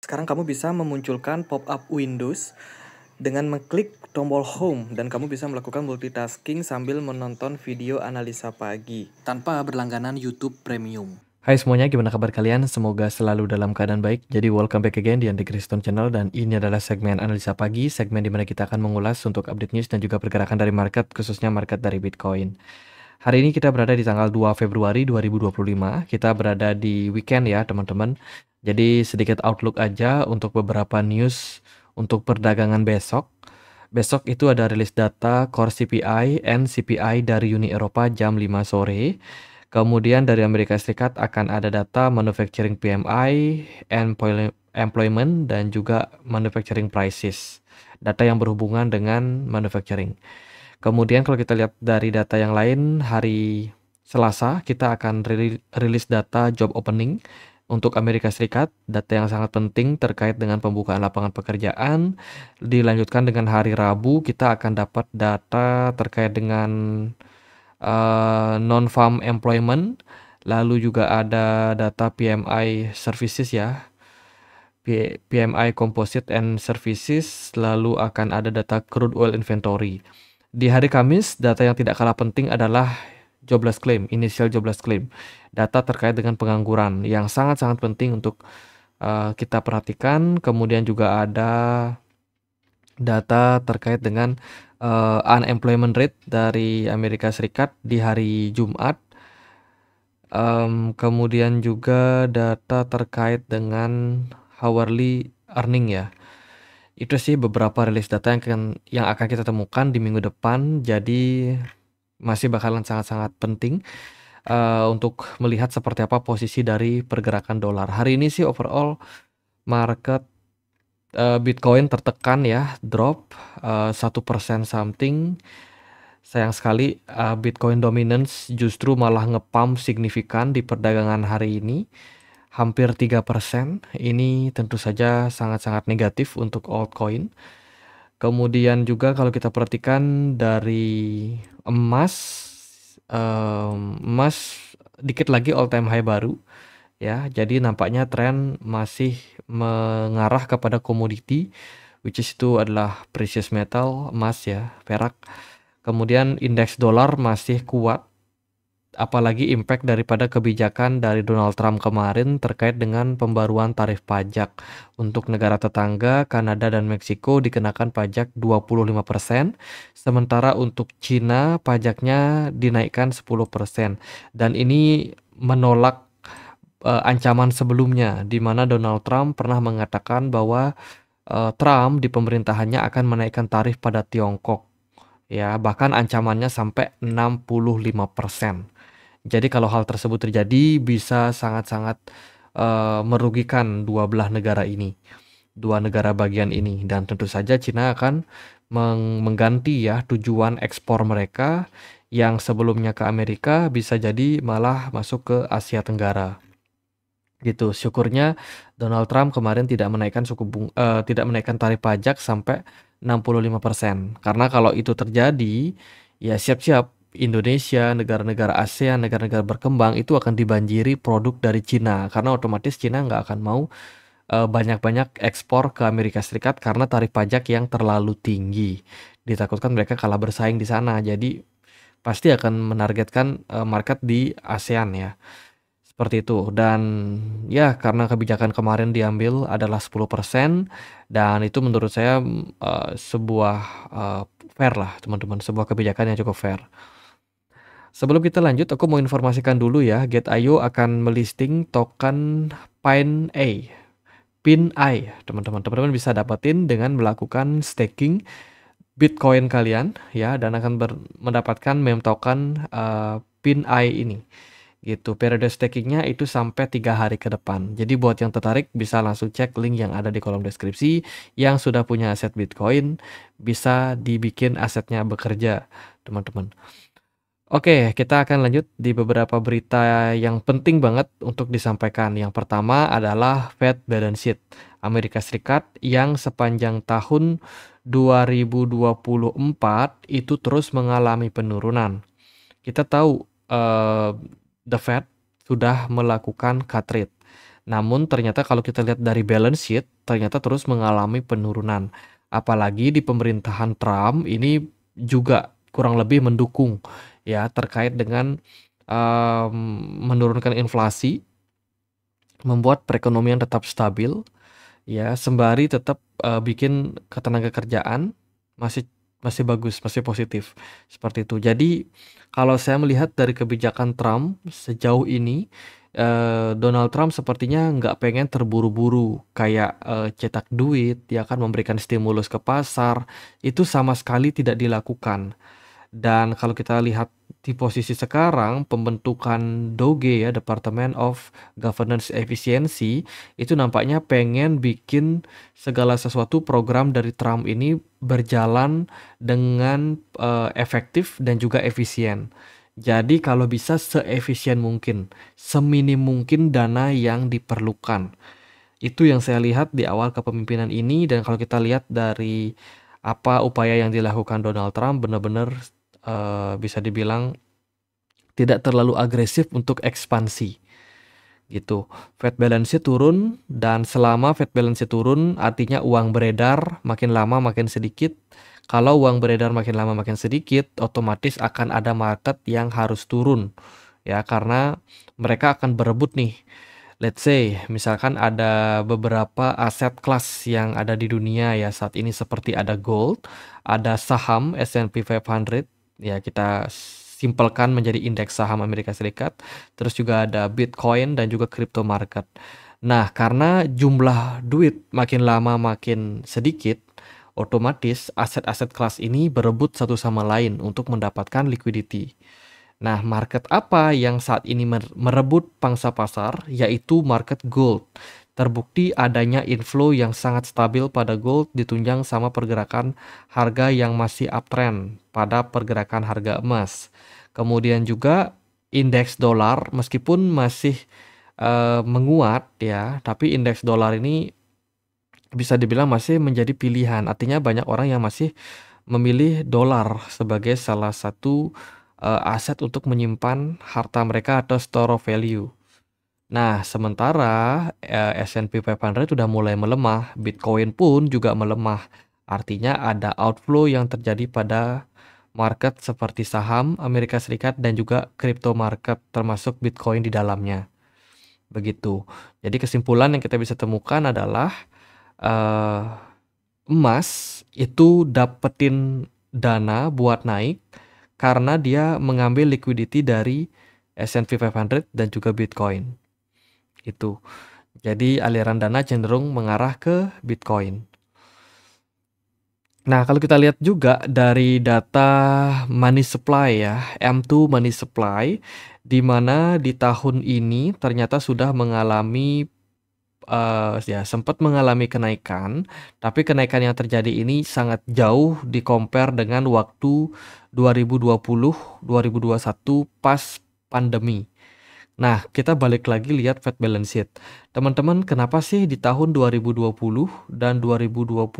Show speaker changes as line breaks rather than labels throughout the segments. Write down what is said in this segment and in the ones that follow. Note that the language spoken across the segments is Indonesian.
Sekarang kamu bisa memunculkan pop-up Windows dengan mengklik tombol Home dan kamu bisa melakukan multitasking sambil menonton video analisa pagi tanpa berlangganan YouTube Premium.
Hai semuanya, gimana kabar kalian? Semoga selalu dalam keadaan baik. Jadi welcome back again di Andy Kriston Channel, dan ini adalah segmen analisa pagi, segmen dimana kita akan mengulas untuk update news dan juga pergerakan dari market, khususnya market dari Bitcoin. Hari ini kita berada di tanggal 2 Februari 2025, kita berada di weekend ya teman-teman. Jadi sedikit outlook aja untuk beberapa news untuk perdagangan besok. Besok itu ada rilis data Core CPI and CPI dari Uni Eropa jam 5 sore. Kemudian dari Amerika Serikat akan ada data Manufacturing PMI, Employment, dan juga Manufacturing Prices. Data yang berhubungan dengan manufacturing. Kemudian kalau kita lihat dari data yang lain, hari Selasa kita akan rilis data job opening untuk Amerika Serikat, data yang sangat penting terkait dengan pembukaan lapangan pekerjaan. Dilanjutkan dengan hari Rabu, kita akan dapat data terkait dengan non-farm employment, lalu juga ada data PMI services ya, PMI composite and services, lalu akan ada data crude oil inventory. Di hari Kamis, data yang tidak kalah penting adalah jobless claim, initial jobless claim, data terkait dengan pengangguran yang sangat-sangat penting untuk kita perhatikan. Kemudian juga ada data terkait dengan unemployment rate dari Amerika Serikat di hari Jumat. Kemudian juga data terkait dengan hourly earning ya. Itu sih beberapa rilis data yang akan kita temukan di minggu depan. Jadi masih bakalan sangat-sangat penting untuk melihat seperti apa posisi dari pergerakan dolar. Hari ini sih overall market Bitcoin tertekan ya, drop 1% something. Sayang sekali Bitcoin dominance justru malah ngepump signifikan di perdagangan hari ini, hampir 3%. Ini tentu saja sangat-sangat negatif untuk altcoin. Kemudian juga kalau kita perhatikan dari emas, emas dikit lagi all time high baru ya. Jadi nampaknya tren masih mengarah kepada komoditi, which is itu adalah precious metal, emas ya, perak. Kemudian indeks dolar masih kuat, apalagi impact daripada kebijakan dari Donald Trump kemarin terkait dengan pembaruan tarif pajak. Untuk negara tetangga, Kanada dan Meksiko dikenakan pajak 25%, sementara untuk Cina pajaknya dinaikkan 10%. Dan ini menolak ancaman sebelumnya, di mana Donald Trump pernah mengatakan bahwa Trump di pemerintahannya akan menaikkan tarif pada Tiongkok. Ya, bahkan ancamannya sampai 65%. Jadi kalau hal tersebut terjadi bisa sangat-sangat merugikan dua belah negara ini, dua negara bagian ini, dan tentu saja Cina akan mengganti ya tujuan ekspor mereka yang sebelumnya ke Amerika bisa jadi malah masuk ke Asia Tenggara. Gitu. Syukurnya Donald Trump kemarin tidak menaikkan tidak menaikkan tarif pajak sampai 65%. Karena kalau itu terjadi, ya siap-siap Indonesia, negara-negara ASEAN, negara-negara berkembang itu akan dibanjiri produk dari Cina. Karena otomatis Cina nggak akan mau banyak-banyak ekspor ke Amerika Serikat karena tarif pajak yang terlalu tinggi. Ditakutkan mereka kalah bersaing di sana. Jadi pasti akan menargetkan market di ASEAN ya. Seperti itu. Dan ya karena kebijakan kemarin diambil adalah 10%, dan itu menurut saya sebuah fair lah teman-teman, sebuah kebijakan yang cukup fair. Sebelum kita lanjut, aku mau informasikan dulu ya, Gate.io akan melisting token PINA. PINI, teman-teman. Teman-teman bisa dapatin dengan melakukan staking Bitcoin kalian ya, dan akan mendapatkan meme token PINI ini. Gitu. Periode stakingnya itu sampai 3 hari ke depan. Jadi buat yang tertarik bisa langsung cek link yang ada di kolom deskripsi. Yang sudah punya aset Bitcoin bisa dibikin asetnya bekerja, teman-teman. Oke, kita akan lanjut di beberapa berita yang penting banget untuk disampaikan. Yang pertama adalah Fed balance sheet Amerika Serikat yang sepanjang tahun 2024 itu terus mengalami penurunan. Kita tahu The Fed sudah melakukan cut rate. Namun ternyata kalau kita lihat dari balance sheet ternyata terus mengalami penurunan. Apalagi di pemerintahan Trump ini juga kurang lebih mendukung ya terkait dengan menurunkan inflasi, membuat perekonomian tetap stabil, ya sembari tetap bikin ketenaga kerjaan masih masih bagus, masih positif seperti itu. Jadi kalau saya melihat dari kebijakan Trump sejauh ini, Donald Trump sepertinya nggak pengen terburu-buru kayak cetak duit, ya kan memberikan stimulus ke pasar, itu sama sekali tidak dilakukan. Dan kalau kita lihat di posisi sekarang, pembentukan DOGE ya, Department of Governance Efficiency, itu nampaknya pengen bikin segala sesuatu program dari Trump ini berjalan dengan efektif dan juga efisien. Jadi kalau bisa seefisien mungkin, seminim mungkin dana yang diperlukan. Itu yang saya lihat di awal kepemimpinan ini, dan kalau kita lihat dari apa upaya yang dilakukan Donald Trump benar-benar bisa dibilang tidak terlalu agresif untuk ekspansi gitu. Fed balance-nya turun, dan selama Fed balance-nya turun artinya uang beredar makin lama makin sedikit. Kalau uang beredar makin lama makin sedikit, otomatis akan ada market yang harus turun ya, karena mereka akan berebut nih. Let's say misalkan ada beberapa aset kelas yang ada di dunia ya saat ini, seperti ada gold, ada saham S&P 500, ya kita simpelkan menjadi indeks saham Amerika Serikat, terus juga ada Bitcoin dan juga crypto market. Nah, karena jumlah duit makin lama makin sedikit, otomatis aset-aset kelas ini berebut satu sama lain untuk mendapatkan liquidity. Nah, market apa yang saat ini merebut pangsa pasar, yaitu market gold. Terbukti adanya inflow yang sangat stabil pada gold ditunjang sama pergerakan harga yang masih uptrend pada pergerakan harga emas. Kemudian juga indeks dolar meskipun masih menguat ya, tapi indeks dolar ini bisa dibilang masih menjadi pilihan. Artinya banyak orang yang masih memilih dolar sebagai salah satu aset untuk menyimpan harta mereka atau store of value. Nah, sementara S&P 500 sudah mulai melemah, Bitcoin pun juga melemah. Artinya ada outflow yang terjadi pada market seperti saham Amerika Serikat dan juga crypto market termasuk Bitcoin di dalamnya. Begitu. Jadi kesimpulan yang kita bisa temukan adalah emas itu dapetin dana buat naik karena dia mengambil liquidity dari S&P 500 dan juga Bitcoin. Itu. Jadi aliran dana cenderung mengarah ke Bitcoin. Nah, kalau kita lihat juga dari data money supply ya, M2 money supply, di mana di tahun ini ternyata sudah mengalami ya sempat mengalami kenaikan, tapi kenaikan yang terjadi ini sangat jauh di compare dengan waktu 2020, 2021 pas pandemi. Nah, kita balik lagi lihat Fed balance sheet. Teman-teman, kenapa sih di tahun 2020 dan 2021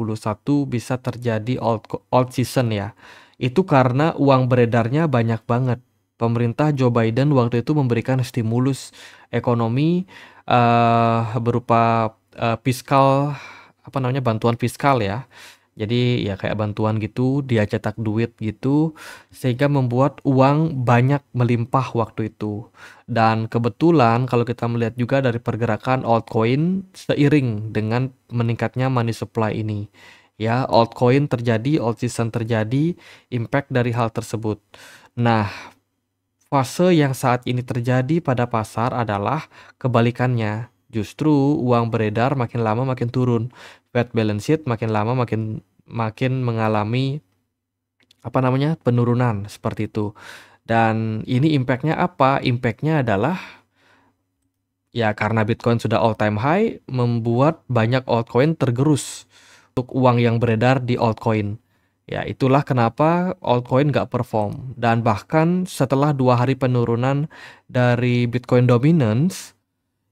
bisa terjadi old season ya? Itu karena uang beredarnya banyak banget. Pemerintah Joe Biden waktu itu memberikan stimulus ekonomi berupa fiskal, bantuan fiskal ya. Jadi ya kayak bantuan gitu, dia cetak duit gitu, sehingga membuat uang banyak melimpah waktu itu. Dan kebetulan kalau kita melihat juga dari pergerakan altcoin seiring dengan meningkatnya money supply ini. Ya, altcoin terjadi, alt season terjadi, impact dari hal tersebut. Nah, fase yang saat ini terjadi pada pasar adalah kebalikannya. Justru uang beredar makin lama makin turun. Fed balance sheet makin lama makin mengalami penurunan seperti itu. Dan ini impactnya apa? Impactnya adalah ya karena Bitcoin sudah all time high, membuat banyak altcoin tergerus untuk uang yang beredar di altcoin. Ya, itulah kenapa altcoin nggak perform. Dan bahkan setelah 2 hari penurunan dari Bitcoin dominance,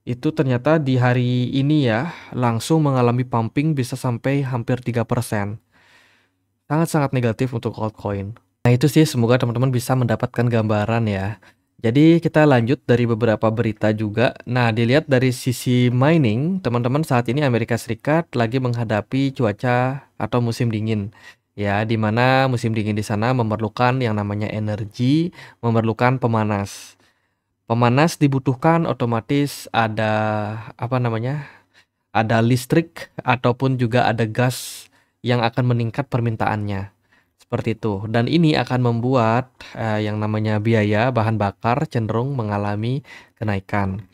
itu ternyata di hari ini ya langsung mengalami pumping bisa sampai hampir 3%. Sangat-sangat negatif untuk altcoin. Nah itu sih, semoga teman-teman bisa mendapatkan gambaran ya. Jadi kita lanjut dari beberapa berita juga. Nah, dilihat dari sisi mining, teman-teman, saat ini Amerika Serikat lagi menghadapi cuaca atau musim dingin. Ya, di mana musim dingin di sana memerlukan yang namanya energi, memerlukan pemanas. Pemanas dibutuhkan, otomatis ada apa namanya? Ada listrik ataupun juga ada gas yang akan meningkat permintaannya. Seperti itu. Dan ini akan membuat yang namanya biaya bahan bakar cenderung mengalami kenaikan.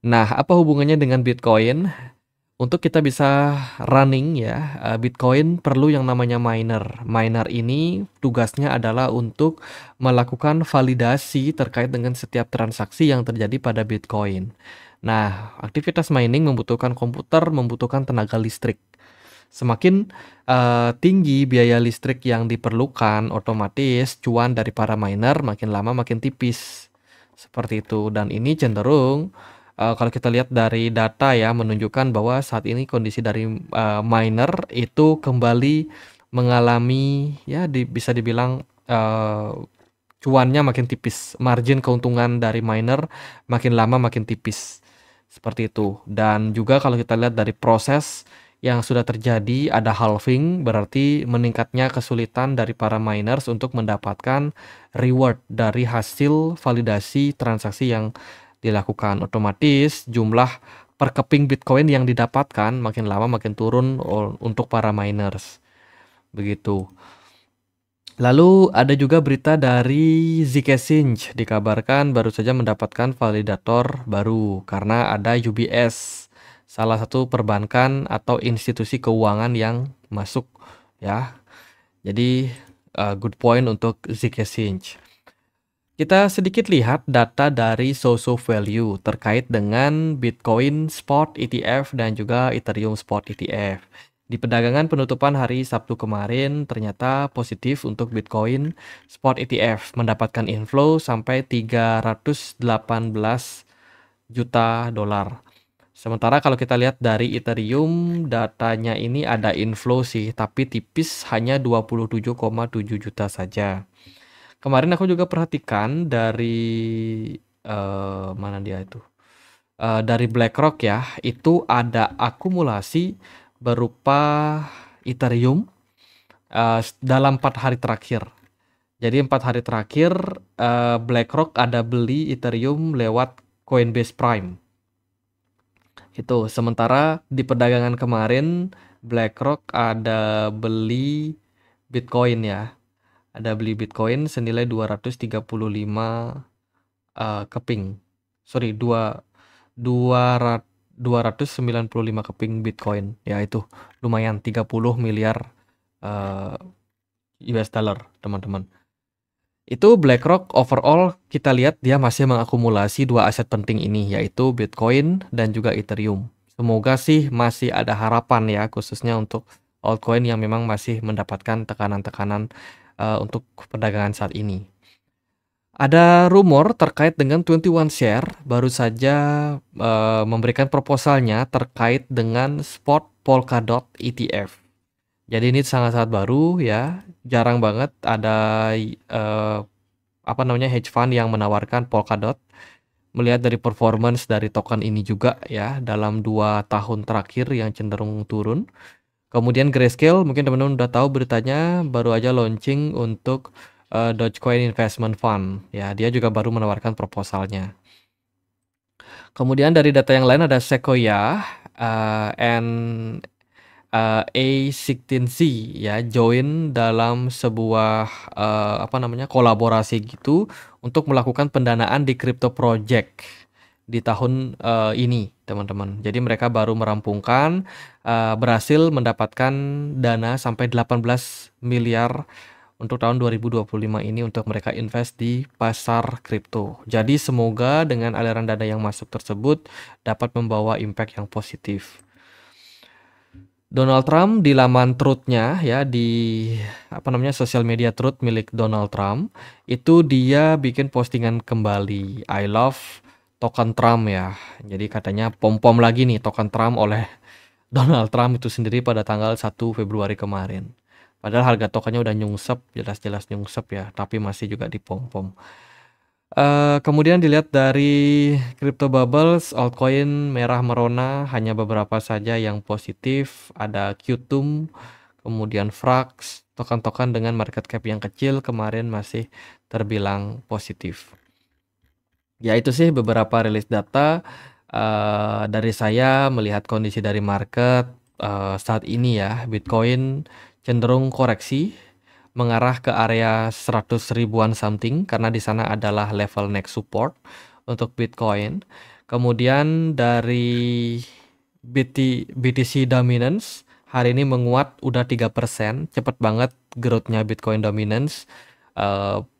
Nah, apa hubungannya dengan Bitcoin? Untuk kita bisa running ya, Bitcoin perlu yang namanya miner. Miner ini tugasnya adalah untuk melakukan validasi terkait dengan setiap transaksi yang terjadi pada Bitcoin. Nah, aktivitas mining membutuhkan komputer, membutuhkan tenaga listrik. Semakin tinggi biaya listrik yang diperlukan, otomatis cuan dari para miner makin lama makin tipis. Seperti itu. Dan ini cenderung kalau kita lihat dari data ya menunjukkan bahwa saat ini kondisi dari miner itu kembali mengalami ya bisa dibilang cuannya makin tipis. Margin keuntungan dari miner makin lama makin tipis. Seperti itu. Dan juga kalau kita lihat dari proses yang sudah terjadi, ada halving, berarti meningkatnya kesulitan dari para miners untuk mendapatkan reward dari hasil validasi transaksi yang dilakukan. Otomatis jumlah per keping Bitcoin yang didapatkan makin lama makin turun untuk para miners. Begitu. Lalu ada juga berita dari Zcash, dikabarkan baru saja mendapatkan validator baru karena ada UBS, salah satu perbankan atau institusi keuangan yang masuk ya. Jadi good point untuk Zcash. Kita sedikit lihat data dari Soso Value terkait dengan Bitcoin Spot ETF dan juga Ethereum Spot ETF. Di perdagangan penutupan hari Sabtu kemarin ternyata positif untuk Bitcoin Spot ETF mendapatkan inflow sampai 318 juta dolar. Sementara kalau kita lihat dari Ethereum, datanya ini ada inflow sih, tapi tipis, hanya 27,7 juta saja. Kemarin aku juga perhatikan dari mana dia itu? Dari BlackRock ya, itu ada akumulasi berupa Ethereum dalam 4 hari terakhir. Jadi 4 hari terakhir BlackRock ada beli Ethereum lewat Coinbase Prime. Itu sementara di perdagangan kemarin BlackRock ada beli Bitcoin ya. Ada beli Bitcoin senilai 235 keping. Sorry, 295 keping Bitcoin. Ya itu lumayan 30 miliar US dollar, teman-teman. Itu BlackRock overall kita lihat dia masih mengakumulasi dua aset penting ini, yaitu Bitcoin dan juga Ethereum. Semoga sih masih ada harapan ya, khususnya untuk altcoin yang memang masih mendapatkan tekanan-tekanan untuk perdagangan saat ini. Ada rumor terkait dengan 21 Share baru saja memberikan proposalnya terkait dengan Spot Polkadot ETF. Jadi ini sangat-sangat baru ya, jarang banget ada hedge fund yang menawarkan Polkadot. Melihat dari performance dari token ini juga ya dalam 2 tahun terakhir yang cenderung turun. Kemudian Grayscale, mungkin teman-teman udah tahu beritanya, baru aja launching untuk Dogecoin Investment Fund. Ya, dia juga baru menawarkan proposalnya. Kemudian dari data yang lain ada Sequoia and A16C ya join dalam sebuah kolaborasi gitu untuk melakukan pendanaan di crypto project di tahun ini, teman-teman. Jadi mereka baru merampungkan berhasil mendapatkan dana sampai 18 miliar untuk tahun 2025 ini untuk mereka invest di pasar kripto. Jadi semoga dengan aliran dana yang masuk tersebut dapat membawa impact yang positif. Donald Trump di laman Truth-nya ya di sosial media Truth milik Donald Trump itu dia bikin postingan kembali I love token Trump ya. Jadi katanya pom-pom lagi nih token Trump oleh Donald Trump itu sendiri pada tanggal 1 Februari kemarin. Padahal harga tokennya udah nyungsep, jelas-jelas nyungsep ya, tapi masih juga dipom-pom. Kemudian dilihat dari crypto bubbles, altcoin merah merona, hanya beberapa saja yang positif. Ada Qtum, kemudian Frax, token-token dengan market cap yang kecil kemarin masih terbilang positif. Ya itu sih beberapa rilis data dari saya melihat kondisi dari market saat ini ya. Bitcoin cenderung koreksi mengarah ke area 100 ribuan something karena di sana adalah level next support untuk Bitcoin. Kemudian dari BTC dominance hari ini menguat udah 3%, cepet banget growth-nya Bitcoin dominance.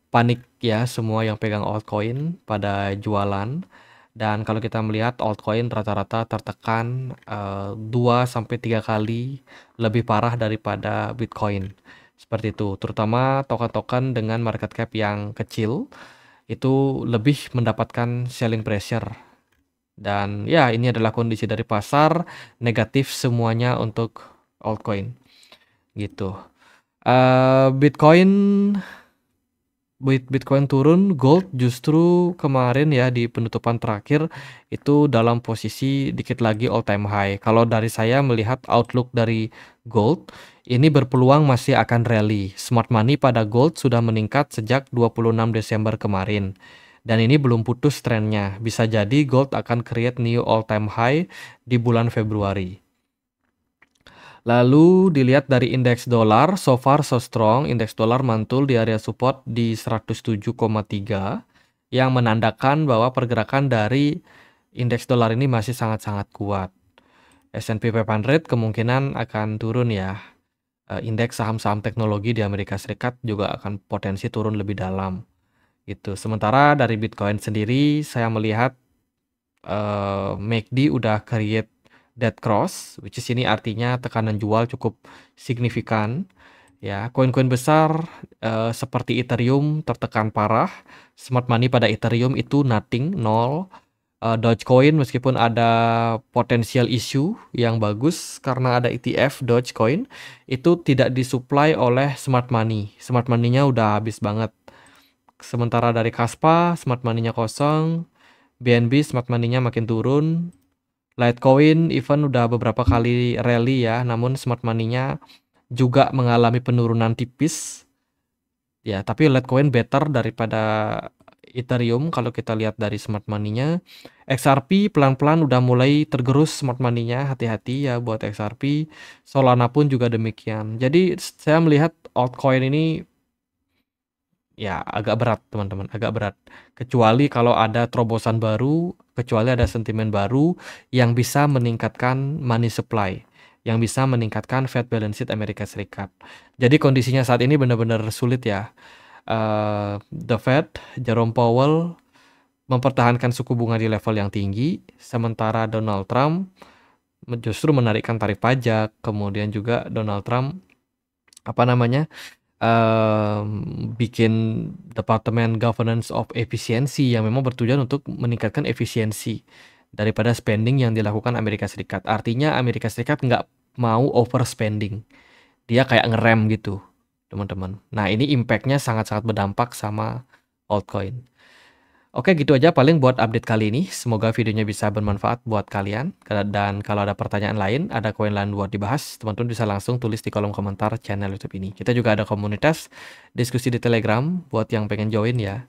Panik ya semua yang pegang altcoin pada jualan. Dan kalau kita melihat altcoin rata-rata tertekan 2-3 kali lebih parah daripada Bitcoin. Seperti itu, terutama token-token dengan market cap yang kecil itu lebih mendapatkan selling pressure. Dan ya ini adalah kondisi dari pasar, negatif semuanya untuk altcoin gitu. Bitcoin turun, gold justru kemarin ya di penutupan terakhir itu dalam posisi dikit lagi all time high. Kalau dari saya melihat outlook dari gold, ini berpeluang masih akan rally. Smart money pada gold sudah meningkat sejak 26 Desember kemarin. Dan ini belum putus trennya. Bisa jadi gold akan create new all time high di bulan Februari. Lalu dilihat dari indeks dolar, so far so strong, indeks dolar mantul di area support di 107,3 yang menandakan bahwa pergerakan dari indeks dolar ini masih sangat-sangat kuat. S&P 500 kemungkinan akan turun ya. Indeks saham-saham teknologi di Amerika Serikat juga akan potensi turun lebih dalam. Gitu. Sementara dari Bitcoin sendiri saya melihat MACD udah create dead cross, which is ini artinya tekanan jual cukup signifikan. Ya, koin-koin besar seperti Ethereum tertekan parah. Smart money pada Ethereum itu nothing, nol. Dogecoin meskipun ada potensial issue yang bagus karena ada ETF Dogecoin itu tidak disuplai oleh smart money. Smart money-nya udah habis banget. Sementara dari Kaspa smart money-nya kosong, BNB smart money-nya makin turun. Litecoin even udah beberapa kali rally ya, namun smart money-nya juga mengalami penurunan tipis. Ya, tapi Litecoin better daripada Ethereum kalau kita lihat dari smart money-nya. XRP pelan-pelan udah mulai tergerus smart money-nya, hati-hati ya buat XRP. Solana pun juga demikian. Jadi saya melihat altcoin ini ya agak berat teman-teman, agak berat. Kecuali kalau ada terobosan baru, kecuali ada sentimen baru yang bisa meningkatkan money supply, yang bisa meningkatkan Fed balance sheet Amerika Serikat. Jadi kondisinya saat ini benar-benar sulit ya. The Fed, Jerome Powell mempertahankan suku bunga di level yang tinggi, sementara Donald Trump justru menarikkan tarif pajak, kemudian juga Donald Trump bikin Departemen Governance of Efficiency yang memang bertujuan untuk meningkatkan efisiensi daripada spending yang dilakukan Amerika Serikat. Artinya Amerika Serikat nggak mau overspending. Dia kayak ngerem gitu, teman-teman. Nah, ini impact-nya sangat-sangat berdampak sama altcoin. Oke, gitu aja paling buat update kali ini. Semoga videonya bisa bermanfaat buat kalian. Dan kalau ada pertanyaan lain, ada koin lain buat dibahas, teman-teman bisa langsung tulis di kolom komentar channel YouTube ini. Kita juga ada komunitas diskusi di Telegram buat yang pengen join ya.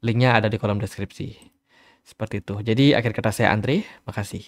Linknya ada di kolom deskripsi. Seperti itu. Jadi akhir kata saya Andre, makasih.